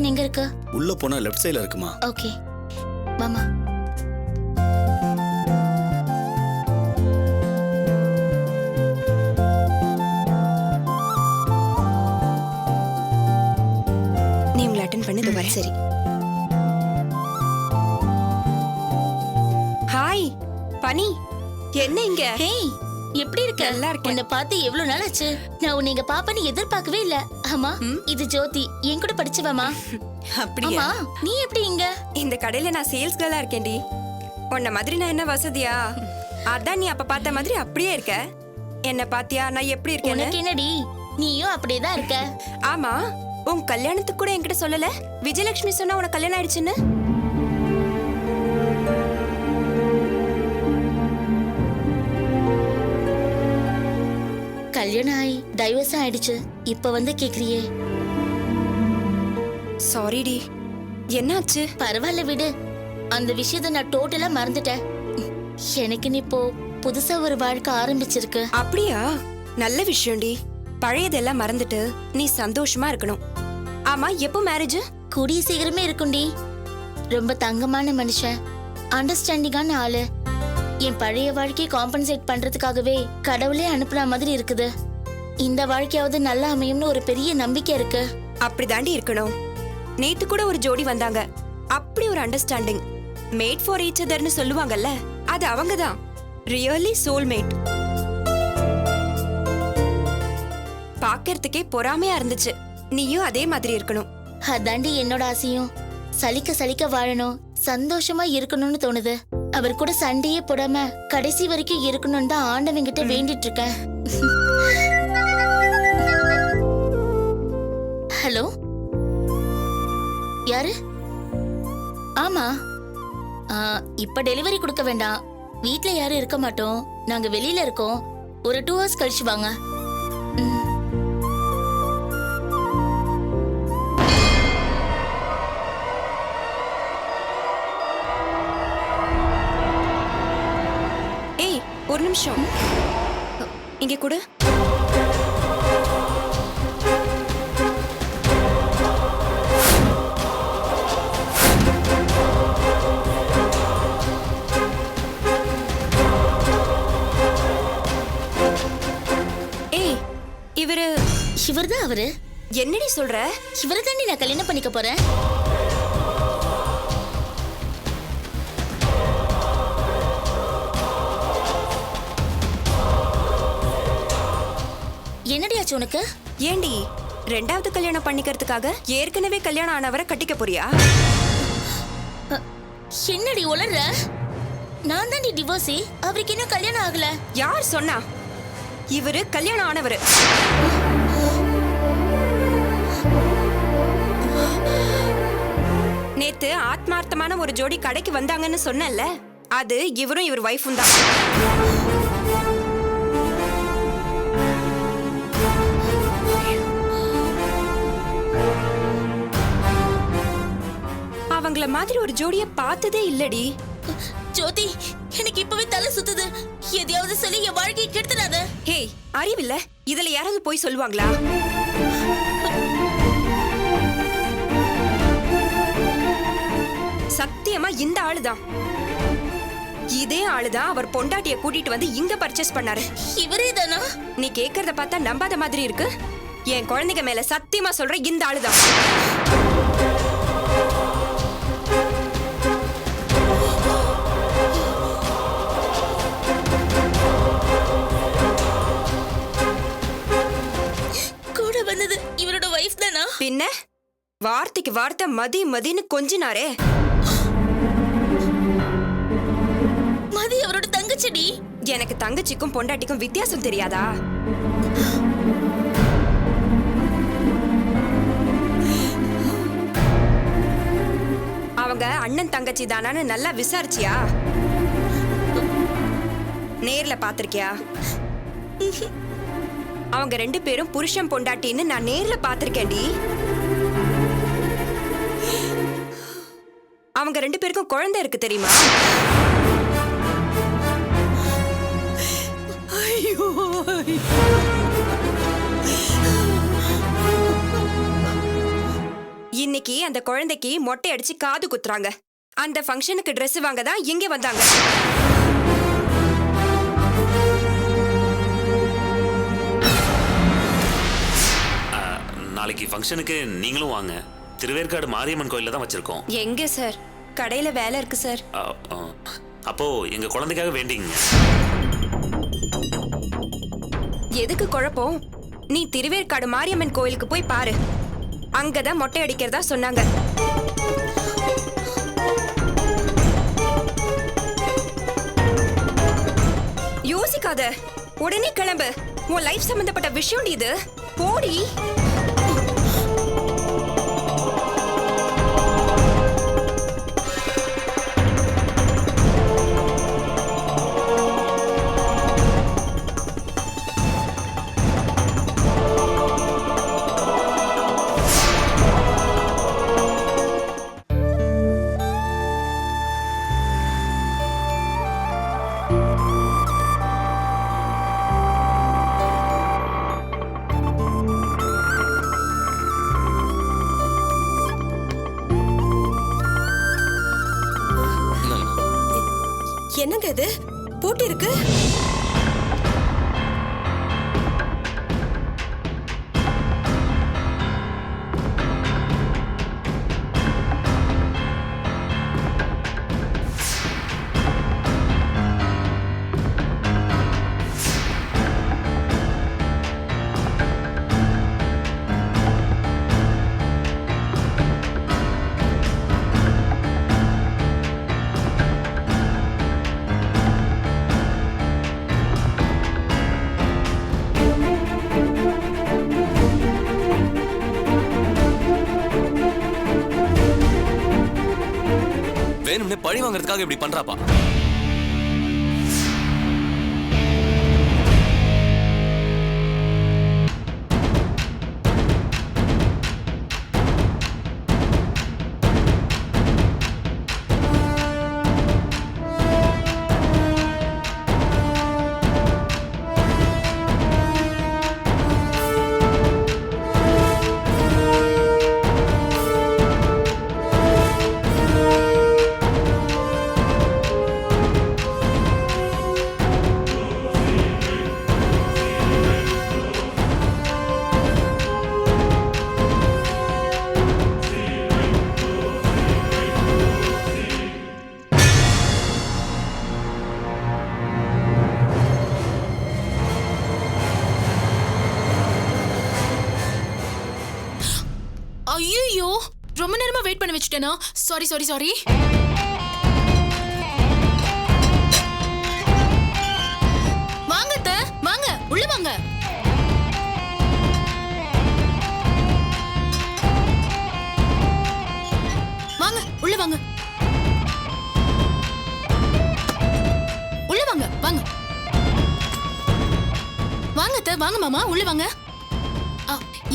Reception எங்க இருக்கு? உள்ள போனா லெஃப்ட் சைடுல இருக்குமா? ஓகே மாமா. நீ உங்களை அட்டென்ட் பண்ணி இதோ வரேன். சரி. ஹாய் பனி, என்ன இங்க? ஹேய், எப்படி இருக்க? நல்லா இருக்கேன். உன்னை பார்த்து எவ்வளவு நாள் ஆச்சு. நான் உன்னை இங்க பாப்பேன்னு எதிர்பார்க்கவே இல்ல. ஆமா, இது ஜோதி, என் கூட படிச்சவமா. அப்படியா? ஆமா, நீ எப்படி இங்க? இந்த கடையில நான் சேல்ஸ் கேர்லா இருக்கேன்டி. உன்ன மாதிரி நான் என்ன வசதியா? அதான் நீ அப்ப பார்த்த மாதிரி அப்படியே இருக்க. என்ன பாத்தியா நான் எப்படி இருக்கேன்னு? உனக்கு என்னடி, நீயும் அப்படியேதான் இருக்க. ஆமா, உன் கல்யாணத்துக்கு கூட என்கிட்ட சொல்லல. விஜயலட்சுமி சொன்னா உனக்கு கல்யாணம் ஆயிடுச்சுன்னு. கல்யாணம் ஆயி டைவர்ஸ் ஆயிடுச்சு. இப்ப வந்து கேக்குறியே? சாரிடி, என்னாச்சு? பரவாயில்ல விடு, அந்த விஷயத்த நான் டோட்டலா மறந்துட்டேன். எனக்கு நீ இப்போ புதுசா ஒரு வாழ்க்கை ஆரம்பிச்சிருக்கு. அப்படியா? நல்ல விஷயம்டி. பழையதெல்லாம் மறந்துட்டு நீ சந்தோஷமா இருக்கணும். ஆமா, எப்போ மேரேஜ்? கூடிய சீக்கிரமே இருக்கும்டி. ரொம்ப தங்கமான மனுஷன், அண்டர்ஸ்டாண்டிங்கான ஆளு. என் பழைய வாழ்க்கையை காம்பன்சேட் பண்றதுக்காகவே கடவுளே அனுப்புன மாதிரி இருக்குது. இந்த வாழ்க்கையாவது நல்லா அமையும்னு ஒரு பெரிய நம்பிக்கை இருக்கு. அப்படிதாண்டி இருக்கணும். நேத்து கூட ஒரு ஜோடி வந்தாங்க. அப்படி ஒரு அண்டர்ஸ்டாண்டிங். மேட் ஃபார் ஈச் அதர்னு சொல்லுவாங்கல்ல, அது அவங்கதான். Really soulmate. பாக்கிறதுக்கே பொறாமையா இருந்துச்சு. நீயும் அதே மாதிரி இருக்கணும். அதாண்டி என்னோட ஆசையும். சலிக்க சலிக்க வாழணும், சந்தோஷமா இருக்கணும்னு தோணுது. அவர் கூட சண்டையே போடாம கடைசி வரைக்கும் இருக்கணும்னு தான் ஆண்டவங்கிட்ட வேண்டிட்டு இருக்கேன். ஹலோ, யாரு? ஆமா, இப்ப டெலிவரி கொடுக்க வேண்டாம். வீட்ல யாரும் இருக்க மாட்டோம், நாங்க வெளியில இருக்கோம். ஒரு 2 hours கழிச்சு வாங்க. ஏய், ஒரு நிமிஷம் இங்க கொடு. ஏய், இவர்தான் அவரு. என்னடி சொல்ற? இவரை தாண்டி நான் கல்யாணம் பண்ணிக்க போறேன். என்னடி ஆச்சு உனக்கு? ஏண்டி, 2வது கல்யாணம் பண்ணிக்கிறதுக்காக ஏற்கனவே கல்யாணம் ஆனவரை கட்டிக்க போறியா? என்னடி உளற? நான் தாண்டி டிவோர்ஸி. அவருக்கு இன்னும் கல்யாணம் ஆகல. யார் சொன்னா? இவரு கல்யாணம் ஆனவரு. நேத்து ஆத்மார்த்தமான ஒரு ஜோடி கடைக்கு வந்தாங்கன்னு சொன்னேன்ல, அது இவரும் இவர் வைஃபும் தான். அவங்கள மாதிரி ஒரு ஜோடிய பார்த்ததே இல்லடி. ஜோதி, எனக்கு இப்பவே தலை சுத்துது. எதையாவது சொல்லி என் வாழ்க்கையை கெடுத்துடாத. ஹேய், அறிவில்ல? இதுல யாராவது போய் சொல்லுவாங்களா? சத்தியமா இந்த ஆளுதான். இதே ஆளுதான் அவர் பொண்டாட்டிய கூட்டிட்டு வந்து இங்க பர்ச்சேஸ் பண்ணாரு. இவரே தானா? நீ கேக்குறத பார்த்தா நம்பாத மாதிரி இருக்கு. என் குழந்தைங்க மேல சத்தியமா சொல்ற, இந்த ஆளுதான். கூட வந்தது இவரோட வைஃப் தானா? பின்ன வார்த்தைக்கு வார்த்தை மதி மதின்னு கொஞ்சினாரே. மதி அவரோட தங்கச்சிடி. எனக்கு தங்கச்சிக்கும் பொண்டாட்டிக்கும் வித்தியாசம் தெரியாதா? அவங்க அண்ணன் தங்கச்சி தானான்னு நல்லா விசாரிச்சியா? நேர்ல பாத்திருக்கியா? அவங்க 2 பேரும் புருஷன் பொண்டாட்டின்னு நான் நேர்ல பாத்திருக்கேன்டி. அவங்க 2 பேருக்கும் குழந்தை இருக்கு தெரியுமா? ஐயோ, இன்னைக்கு அந்த குழந்தைக்கு மொட்டை அடிச்சு காது குத்துறாங்க. அந்த ஃபங்க்ஷனுக்கு Dress வாங்க தான் இங்க வந்தாங்க. நாளைக்கு ஃபங்க்ஷனுக்கு நீங்களும் வாங்க. திருவேற்காடு மாரியம்மன் கோயில்ல தான் வச்சிருக்கோம். எங்க சார்? கடையில வேலை இருக்கு சார். அப்போ எங்க குழந்தைக்காக வேண்டிங்க. எதுக்கு குழப்பம்? நீ திருவேற்காடு மாரியம்மன் கோயிலுக்கு போய் பாரு. அங்கதான் மொட்டை அடிக்கிறதா சொன்னாங்க. யோசிக்காத, உடனே கிளம்பு. உன் லைஃப் சம்பந்தப்பட்ட விஷயம் இது. போடி. என்னங்க இது போட்டி இருக்கு? வேணும்னே பழி வாங்குறதுக்காக இப்படி பண்றாப்பா. ஐயோ, ரொம்ப நேரமா வெயிட் பண்ண வச்சுட்டேனா? Sorry sorry sorry. வாங்க அத்தை, வாங்க உள்ள வாங்க. வாங்க உள்ள வாங்க. உள்ள வாங்க வாங்க. வாங்க அத்தை, வாங்க மாமா உள்ள வாங்க.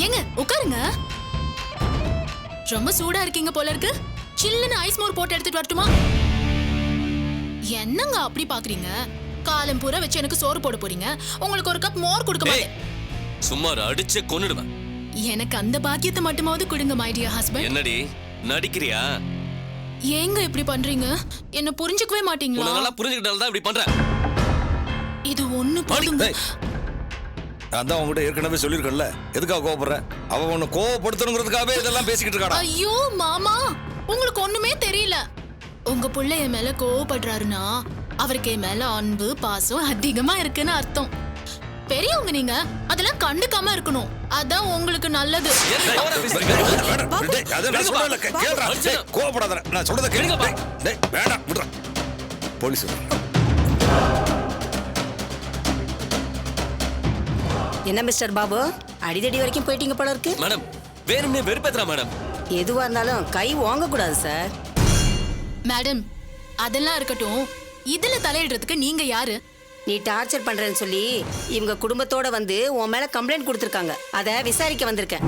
ஏங்க உட்காருங்க. ரொம்ப சூடா இருக்கீங்க போல இருக்கு. சில்லுன்னு ஐஸ் மோர் போட்டு எடுத்துட்டு வரட்டுமா? என்னங்க அப்படி பாக்குறீங்க? காலம் பூரா வச்சு எனக்கு சோறு போட போறீங்க, உங்களுக்கு ஒரு கப் மோர் கொடுக்க மாட்டேன். சும்மா அடிச்சே கொன்னுடுவேன். எனக்கு அந்த பாக்கியத்தை மட்டுமாவது கொடுங்க மை டியர் ஹஸ்பண்ட். என்னடி நடிக்கிறியா? ஏங்க இப்படி பண்றீங்க? என்ன புரிஞ்சுக்கவே மாட்டீங்களா? நல்லா புரிஞ்சுக்கிட்டால தான் இப்படி பண்ற. இது ஒண்ணு போடுங்க. நான் தான் உங்ககிட்ட ஏற்கனவே சொல்லியிருக்கேன்ல, எதுக்காக கோவப்படுற? அவ உன்னை கோவப்படுத்தணுங்கிறதுக்காகவே இதெல்லாம் பேசிக்கிட்டு இருக்காடா. ஐயோ மாமா, உங்களுக்கு ஒண்ணுமே தெரியல. உங்க புள்ள என் மேல கோவப்படுறாருன்னா அவருக்கு என் மேல அன்பு பாசம் அதிகமா இருக்குன்னு அர்த்தம். பெரியவங்க நீங்க அதெல்லாம் கண்டுக்காம இருக்கணும், அதான் உங்களுக்கு நல்லது. கோவப்படாத, நான் சொல்றத கேளுங்க. வேண்டாம் விடுறேன். போலீஸ் என்ன மிஸ்டர் பாபு, அடிதடி வரைக்கும் போயிட்டீங்க போல இருக்கு. மேடம் வேணும்னே வெறுப்பேத்துறா மேடம். எதுவா இருந்தாலும் கை வாங்க கூடாது சார். மேடம் அதெல்லாம் இருக்கட்டும், இதுல தலையிடுறதுக்கு நீங்க யாரு? நீ டார்ச்சர் பண்றேன்னு சொல்லி இவங்க குடும்பத்தோட வந்து உன் மேல கம்ப்ளைண்ட் கொடுத்திருக்காங்க, அத விசாரிக்க வந்திருக்கேன்.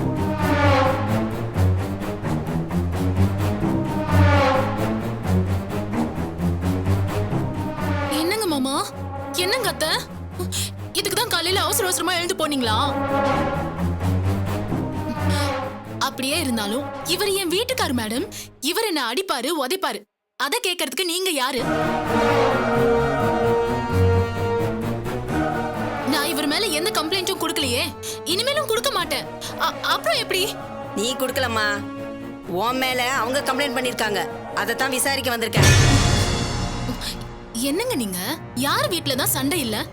என்னங்க மாமா, என்னங்க அத்தை? இதுக்குதான் காலையில அவசர அவசரமா எழுந்து போனீங்களா? எப்படியே இருந்தாலும் இவர் என் வீட்டுக்காரு மேடம். இவர் என்ன அடிப்பாரு உதைப்பாரு. அத கேக்குறதுக்கு நீங்க யாரு? நான் இவர் மேல எந்த கம்ப்ளைண்ட்டும் கொடுக்கலையே, இனிமேலும் கொடுக்க மாட்டேன். அப்புறம் எப்படி? நீ கொடுக்கலம்மா, உன் மேல அவங்க கம்ப்ளைண்ட் பண்ணிருக்காங்க. அதைத்தான் விசாரிக்க வந்திருக்கேன். என்னங்க நீங்க? யார் வீட்ல தான் சண்டை இல்ல,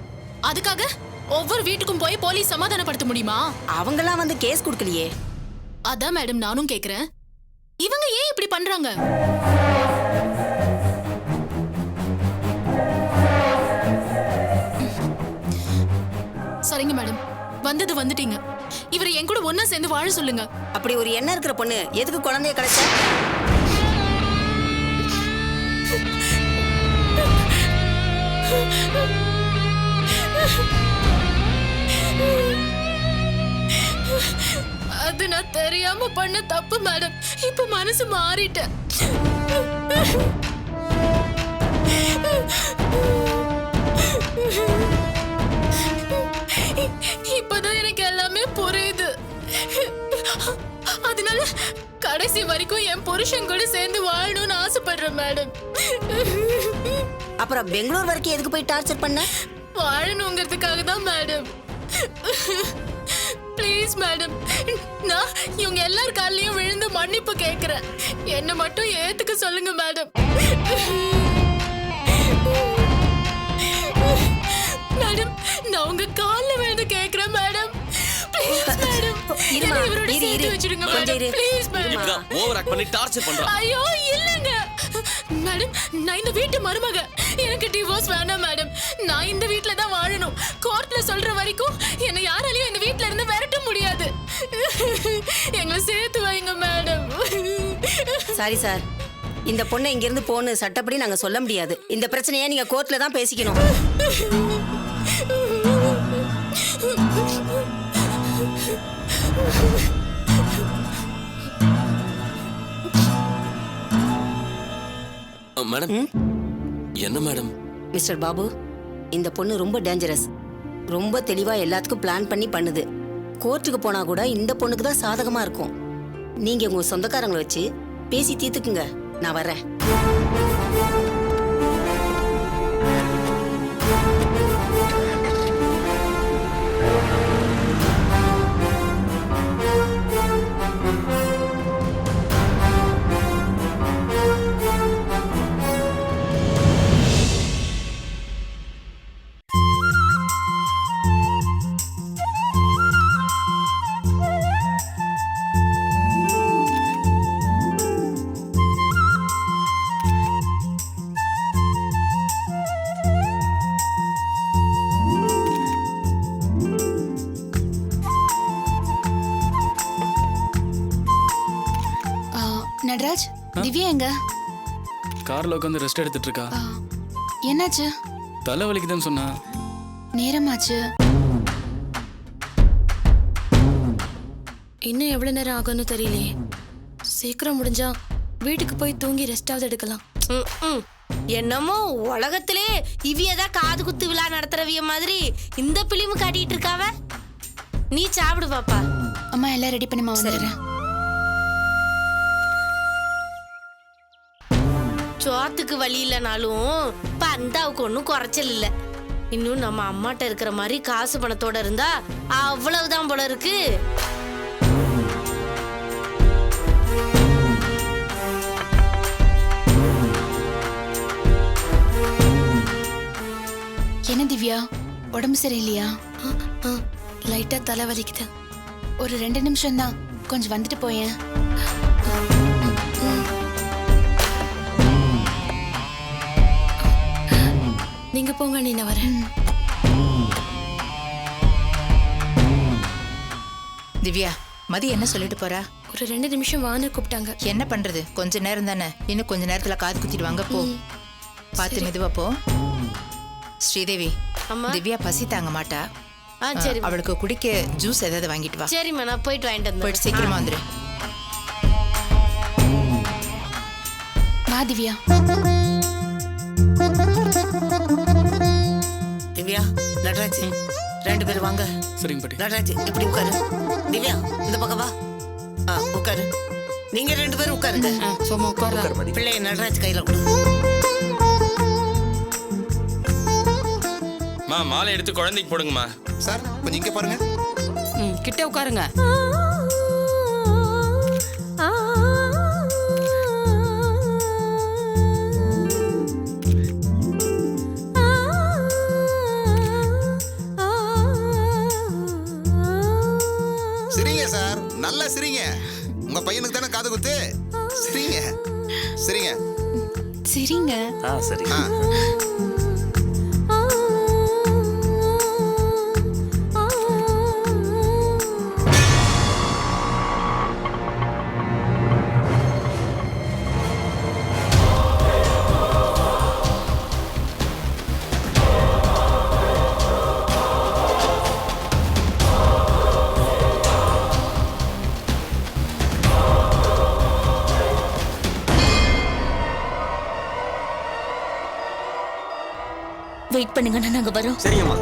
அதுக்காக ஒவ்வொரு வீட்டுக்கும் போய் போலீஸ் சமாதானப்படுத்த முடியுமா? அவங்கெல்லாம் வந்து கேஸ் கொடுக்கலையே. அதான் மேடம் நானும் கேக்குறேன், இவங்க ஏன் இப்படி பண்றாங்க? சரிங்க மேடம், வந்தது வந்துட்டீங்க. இவரை என் கூட ஒன்னா சேர்ந்து வாழ சொல்லுங்க. அப்படி ஒரு எண்ணம் இருக்கிற பொண்ணு எதுக்கு குழந்தைய கிடைச்ச? அது நான் தெரியாம பண்ண தப்பு மேடம். இப்ப மனசு மாறிட்டேன். இப்பதான் எனக்கு எல்லாமே புரியுது. அதனால கடைசி வரைக்கும் என் புருஷன் கூட சேர்ந்து வாழணும்னு ஆசைப்படுறேன் மேடம். அப்புறம் பெங்களூர் வரைக்கும் எதுக்கு போய் டார்ச்சர் பண்ண? வாழணுங்கிறதுக்காக தான் மேடம். ப்ளீஸ் மேடம், நான் இவங்க எல்லார் காலையும் விழுந்து மன்னிப்பு கேட்கிறேன். என்ன மட்டும் ஏத்துக்க சொல்லுங்க மேடம். மேடம், நான் உங்க கால்ல விழுந்து கேக்குறேன் மேடம். ப்ளீஸ் மேடம், இருமா, என்னை இவரோட இரு, சேர்த்து இரு. வச்சிடுங்க கொஞ்சம் மேடம். இரு. Please madam. இப்படிதான் ஓவர் ஆக்ட் பண்ணி டார்ச்சர் பண்றான். ஐயோ இல்லங்க மேடம், நான் இந்த வீட்டு மருமக. எனக்கு டிவோர்ஸ் வேணாம் மேடம். நான் இந்த வீட்ல தான் வாழணும். கோர்ட்ல சொல்ற வரைக்கும் என்னை யாராலையும் இந்த வீட்ல இருந்து விரட்ட முடியாது. எங்களை சேர்த்து வைங்க மேடம். சாரி சார், இந்த பொண்ணை இங்க இருந்து போன்னு சட்டப்படி நாங்க சொல்ல முடியாது. இந்த பிரச்சனையை நீங்க கோர்ட்ல தான் பேசிக்கணும். மேடம், என்ன மேடம்? மிஸ்டர் பாபு, இந்த பொண்ணு ரொம்ப டேஞ்சரஸ். ரொம்ப தெளிவா எல்லாத்துக்கும் பிளான் பண்ணி பண்ணுது. கோர்ட்டுக்கு போனா கூட இந்த பொண்ணுக்கு தான் சாதகமா இருக்கும். நீங்க உங்க சொந்தக்காரங்களை வச்சு பேசி தீர்த்துக்குங்க. நான் வர்றேன். நடராஜ், திவ்யா எங்க? கார்ல உட்காந்து ரெஸ்ட் எடுத்துட்டு இருக்கா. என்னாச்சு? தலை வலிக்குதுன்னு சொன்னா. நேரமாச்சு. இன்னும் எவ்வளவு நேரம் ஆகும்னு தெரியலையே. சீக்கிரம் முடிஞ்சா வீட்டுக்கு போய் தூங்கி ரெஸ்டாவது எடுக்கலாம். என்னமோ உலகத்திலே இவியதான் காது குத்து விழா நடத்துறவிய மாதிரி இந்த பிலிம் காட்டிட்டு இருக்காவ. நீ சாப்பிடு பாப்பா. அம்மா எல்லாம் ரெடி பண்ணுமா, வந்துடுறேன். சோத்துக்கு வழி இல்லைனாலும் பந்தாவுக்கு ஒன்றும் குறைச்சல் இல்லை. இன்னும் நம்ம அம்மாட்ட இருக்கிற மாதிரி காசு பணத்தோட இருந்தா அவ்வளவுதான் போல இருக்கு. என்ன திவ்யா, உடம்பு சரியில்லையா? லைட்டா தலை வலிக்குது. ஒரு 2 நிமிஷம் தான், கொஞ்சம் வந்துட்டு போயேன். நீங்க போங்க, நீ நான் வரேன். திவ்யா, மதி என்ன சொல்லிட்டு போறா? ஒரு 2 நிமிஷம் வான்னு கூப்பிட்டாங்க. என்ன பண்றது, கொஞ்ச நேரம் தானே. இன்னும் கொஞ்ச நேரத்துல காது குத்திடுவாங்க. போ, பார்த்து மெதுவா போ. ஸ்ரீதேவி, திவ்யா பசி தாங்க மாட்டா. சரி, அவளுக்கு குடிக்க ஜூஸ் ஏதாவது வாங்கிட்டு வா. சரிம்மா, நான் போயிட்டு வாங்கிட்டு வந்து. போயிட்டு சீக்கிரமா வந்துரு. வா திவ்யா. திவ்யா, நடராஜ் 2 பேர் வாங்க. சரிங்க பாட்டி. நடராஜ் இப்படி உட்காரு. திவ்யா இந்த பக்கம் வா. உட்காரு. நீங்க 2 பேரும் உட்காருங்க. சும்மா உட்கார்றா. பிள்ளைய நடராஜ் கையில கொடு. மாலை எடுத்து குழந்தைக்கு போடுங்கம்மா. சார் கொஞ்சம் இங்க பாருங்க. கிட்ட உட்காருங்க. சிரிங்க சார், நல்லா சிரிங்க. உங்க பையனுக்கு தானே காது குத்து. சிரிங்க சிரிங்க சரிங்க. சரி. வெயிட் பண்ணுங்க, நாங்க வரோம். சரிங்கம்மா.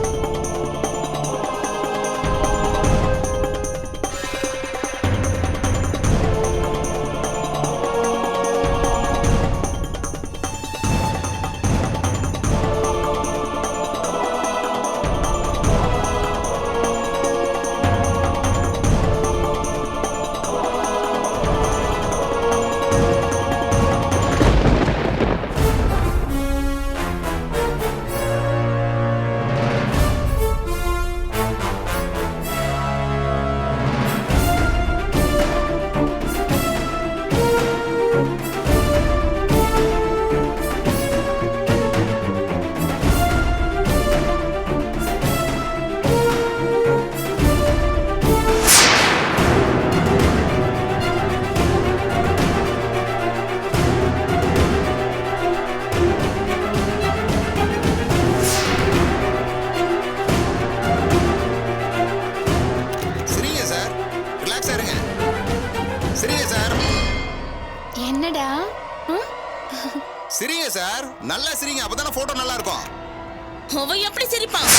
என்னடா? சிரிங்க சார், நல்லா சிரிங்க. அப்பதானே போட்டோ நல்லா இருக்கும். அவன் எப்படி சிரிப்பான்?